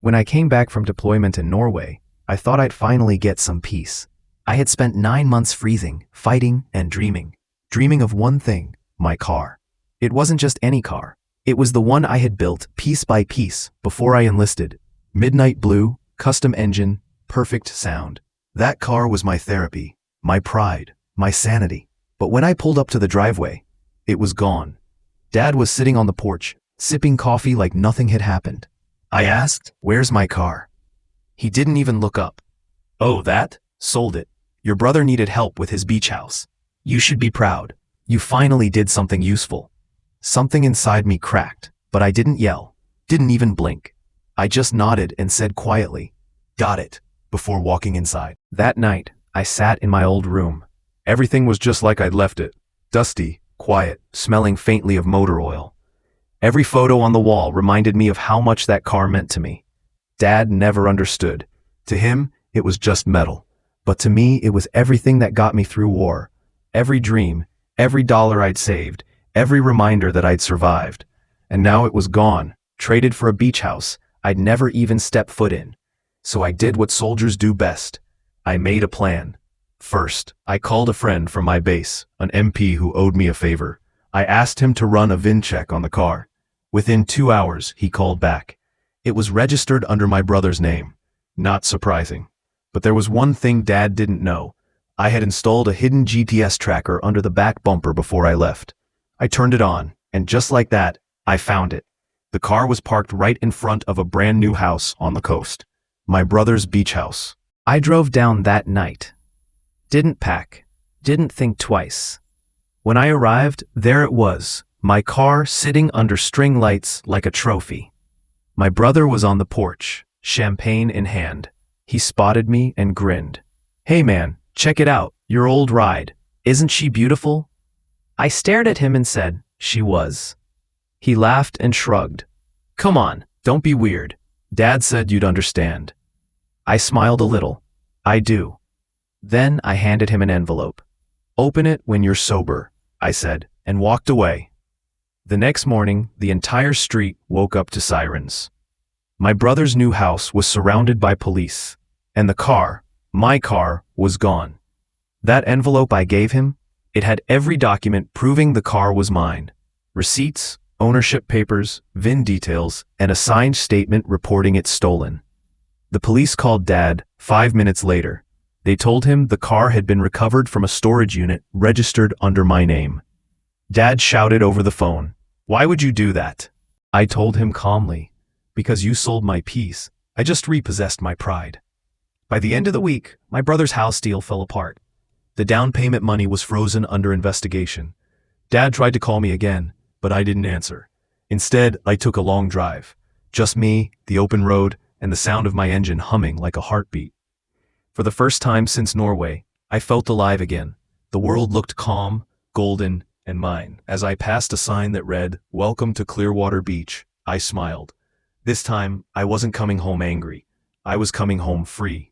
When I came back from deployment in Norway, I thought I'd finally get some peace. I had spent 9 months freezing, fighting, and dreaming of one thing, my car. It wasn't just any car. It was the one I had built piece by piece before I enlisted. Midnight blue, custom engine, perfect sound. That car was my therapy, my pride, my sanity. But when I pulled up to the driveway, it was gone. Dad was sitting on the porch, sipping coffee like nothing had happened. I asked, "Where's my car?" He didn't even look up. "Oh, that? Sold it. Your brother needed help with his beach house. You should be proud. You finally did something useful." Something inside me cracked, but I didn't yell, didn't even blink. I just nodded and said quietly, "Got it," before walking inside. That night, I sat in my old room. Everything was just like I'd left it. Dusty, quiet, smelling faintly of motor oil. Every photo on the wall reminded me of how much that car meant to me. Dad never understood. To him, it was just metal. But to me, it was everything that got me through war. Every dream, every dollar I'd saved, every reminder that I'd survived. And now it was gone, traded for a beach house I'd never even stepped foot in. So I did what soldiers do best. I made a plan. First, I called a friend from my base, an MP who owed me a favor. I asked him to run a VIN check on the car. Within 2 hours, he called back. It was registered under my brother's name. Not surprising. But there was one thing Dad didn't know. I had installed a hidden GPS tracker under the back bumper before I left. I turned it on, and just like that, I found it. The car was parked right in front of a brand new house on the coast. My brother's beach house. I drove down that night. Didn't pack. Didn't think twice. When I arrived, there it was, my car sitting under string lights like a trophy. My brother was on the porch, champagne in hand. He spotted me and grinned. "Hey man, check it out, your old ride. Isn't she beautiful?" I stared at him and said, "She was." He laughed and shrugged. "Come on, don't be weird. Dad said you'd understand." I smiled a little. "I do." Then I handed him an envelope. "Open it when you're sober," I said, and walked away. The next morning, the entire street woke up to sirens. My brother's new house was surrounded by police, and the car, my car, was gone. That envelope I gave him, it had every document proving the car was mine. Receipts, ownership papers, VIN details, and a signed statement reporting it stolen. The police called Dad 5 minutes later. They told him the car had been recovered from a storage unit registered under my name. Dad shouted over the phone, "Why would you do that?" I told him calmly, "Because you sold my peace. I just repossessed my pride." By the end of the week, my brother's house deal fell apart. The down payment money was frozen under investigation. Dad tried to call me again, but I didn't answer. Instead, I took a long drive. Just me, the open road, and the sound of my engine humming like a heartbeat. For the first time since Norway, I felt alive again. The world looked calm, golden, and mine. As I passed a sign that read, "Welcome to Clearwater Beach," I smiled. This time, I wasn't coming home angry. I was coming home free.